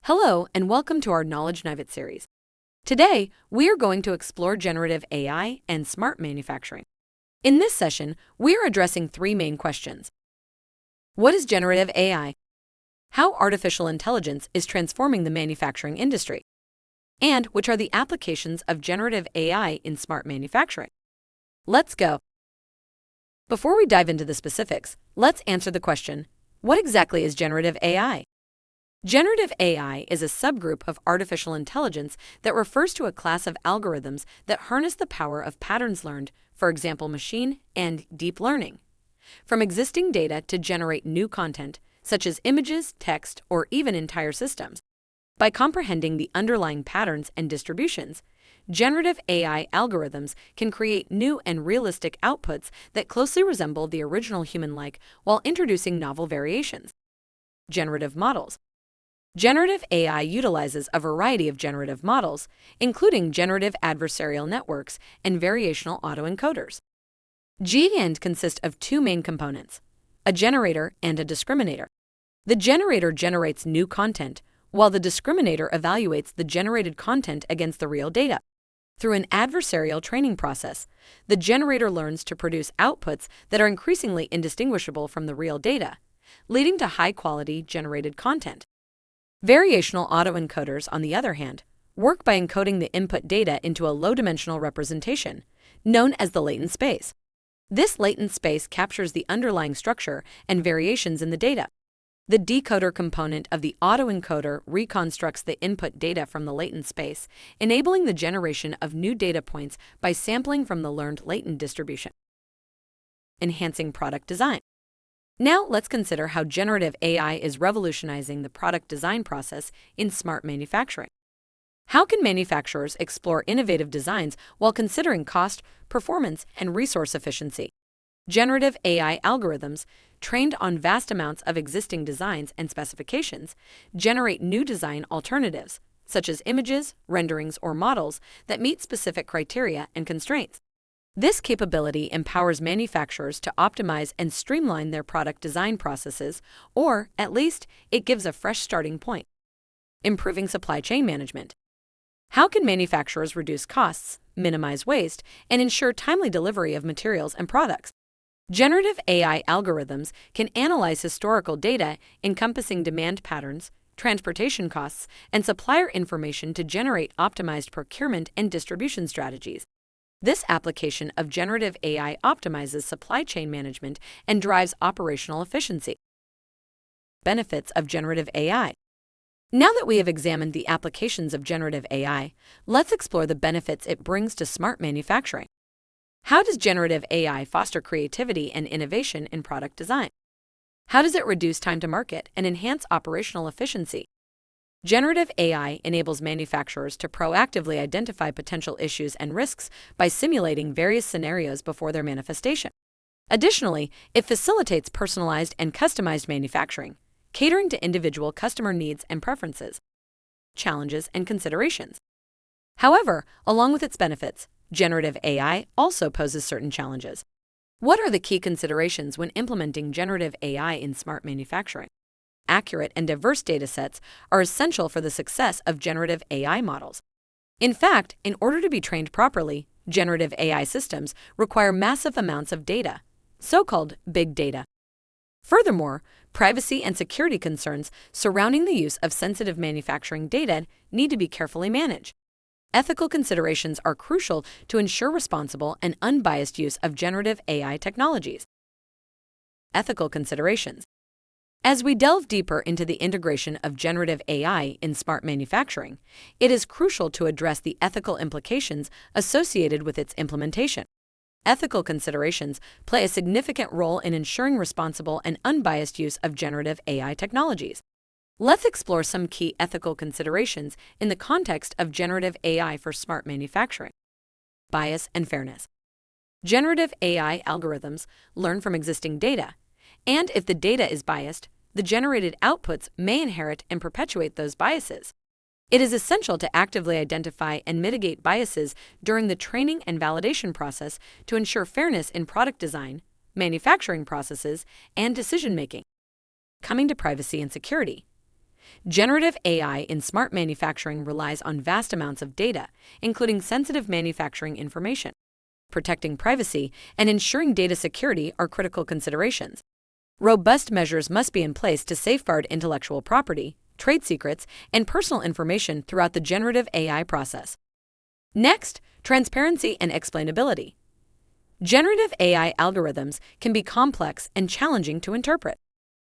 Hello, and welcome to our Knowledge Nugget series. Today, we are going to explore generative AI and smart manufacturing. In this session, we are addressing three main questions. What is generative AI? How artificial intelligence is transforming the manufacturing industry? And which are the applications of generative AI in smart manufacturing? Let's go. Before we dive into the specifics, let's answer the question, what exactly is generative AI? Generative AI is a subgroup of artificial intelligence that refers to a class of algorithms that harness the power of patterns learned, for example, machine and deep learning, from existing data to generate new content, such as images, text, or even entire systems. By comprehending the underlying patterns and distributions, generative AI algorithms can create new and realistic outputs that closely resemble the original human-like while introducing novel variations. Generative models. Generative AI utilizes a variety of generative models, including generative adversarial networks and variational autoencoders. GAN consist of two main components, a generator and a discriminator. The generator generates new content, while the discriminator evaluates the generated content against the real data. Through an adversarial training process, the generator learns to produce outputs that are increasingly indistinguishable from the real data, leading to high-quality generated content. Variational autoencoders, on the other hand, work by encoding the input data into a low-dimensional representation, known as the latent space. This latent space captures the underlying structure and variations in the data. The decoder component of the autoencoder reconstructs the input data from the latent space, enabling the generation of new data points by sampling from the learned latent distribution. Enhancing product design. Now let's consider how generative AI is revolutionizing the product design process in smart manufacturing. How can manufacturers explore innovative designs while considering cost, performance, and resource efficiency? Generative AI algorithms, trained on vast amounts of existing designs and specifications, generate new design alternatives, such as images, renderings, or models that meet specific criteria and constraints. This capability empowers manufacturers to optimize and streamline their product design processes, or, at least, it gives a fresh starting point. Improving supply chain management. How can manufacturers reduce costs, minimize waste, and ensure timely delivery of materials and products? Generative AI algorithms can analyze historical data encompassing demand patterns, transportation costs, and supplier information to generate optimized procurement and distribution strategies. This application of generative AI optimizes supply chain management and drives operational efficiency. Benefits of generative AI. Now that we have examined the applications of generative AI, let's explore the benefits it brings to smart manufacturing. How does generative AI foster creativity and innovation in product design? How does it reduce time to market and enhance operational efficiency? Generative AI enables manufacturers to proactively identify potential issues and risks by simulating various scenarios before their manifestation. Additionally, it facilitates personalized and customized manufacturing, catering to individual customer needs and preferences. Challenges and considerations. However, along with its benefits, generative AI also poses certain challenges. What are the key considerations when implementing generative AI in smart manufacturing? Accurate and diverse data sets are essential for the success of generative AI models. In fact, in order to be trained properly, generative AI systems require massive amounts of data, so-called big data. Furthermore, privacy and security concerns surrounding the use of sensitive manufacturing data need to be carefully managed. Ethical considerations are crucial to ensure responsible and unbiased use of generative AI technologies. Ethical considerations. As we delve deeper into the integration of generative AI in smart manufacturing, it is crucial to address the ethical implications associated with its implementation. Ethical considerations play a significant role in ensuring responsible and unbiased use of generative AI technologies. Let's explore some key ethical considerations in the context of generative AI for smart manufacturing. Bias and fairness. Generative AI algorithms learn from existing data, and if the data is biased, the generated outputs may inherit and perpetuate those biases. It is essential to actively identify and mitigate biases during the training and validation process to ensure fairness in product design, manufacturing processes, and decision-making. Coming to privacy and security. Generative AI in smart manufacturing relies on vast amounts of data, including sensitive manufacturing information. Protecting privacy and ensuring data security are critical considerations. Robust measures must be in place to safeguard intellectual property, trade secrets, and personal information throughout the generative AI process. Next, transparency and explainability. Generative AI algorithms can be complex and challenging to interpret.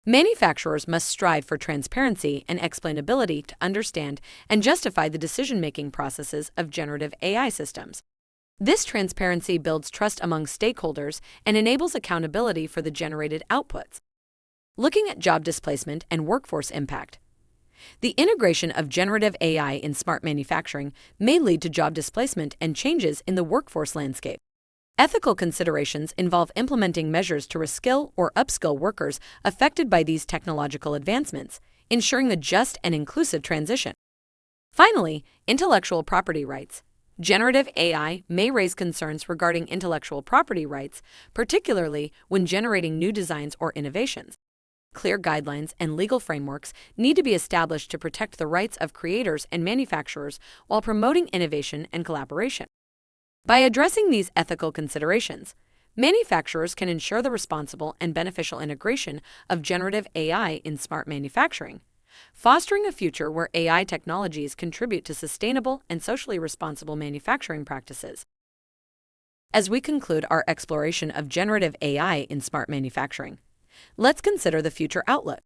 Manufacturers must strive for transparency and explainability to understand and justify the decision-making processes of generative AI systems. This transparency builds trust among stakeholders and enables accountability for the generated outputs. Looking at job displacement and workforce impact. The integration of generative AI in smart manufacturing may lead to job displacement and changes in the workforce landscape. Ethical considerations involve implementing measures to reskill or upskill workers affected by these technological advancements, ensuring a just and inclusive transition. Finally, intellectual property rights. Generative AI may raise concerns regarding intellectual property rights, particularly when generating new designs or innovations. Clear guidelines and legal frameworks need to be established to protect the rights of creators and manufacturers while promoting innovation and collaboration. By addressing these ethical considerations, manufacturers can ensure the responsible and beneficial integration of generative AI in smart manufacturing, fostering a future where AI technologies contribute to sustainable and socially responsible manufacturing practices. As we conclude our exploration of generative AI in smart manufacturing, let's consider the future outlook.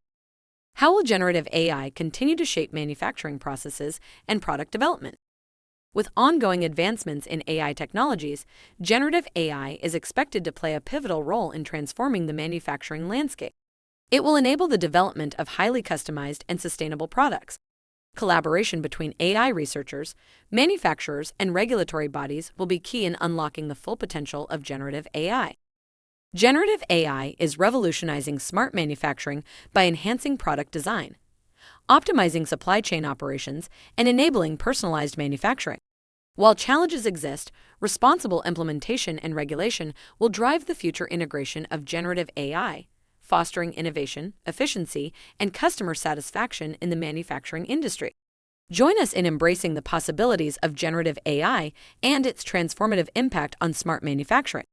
How will generative AI continue to shape manufacturing processes and product development? With ongoing advancements in AI technologies, generative AI is expected to play a pivotal role in transforming the manufacturing landscape. It will enable the development of highly customized and sustainable products. Collaboration between AI researchers, manufacturers, and regulatory bodies will be key in unlocking the full potential of generative AI. Generative AI is revolutionizing smart manufacturing by enhancing product design, optimizing supply chain operations, and enabling personalized manufacturing. While challenges exist, responsible implementation and regulation will drive the future integration of generative AI, fostering innovation, efficiency, and customer satisfaction in the manufacturing industry. Join us in embracing the possibilities of generative AI and its transformative impact on smart manufacturing.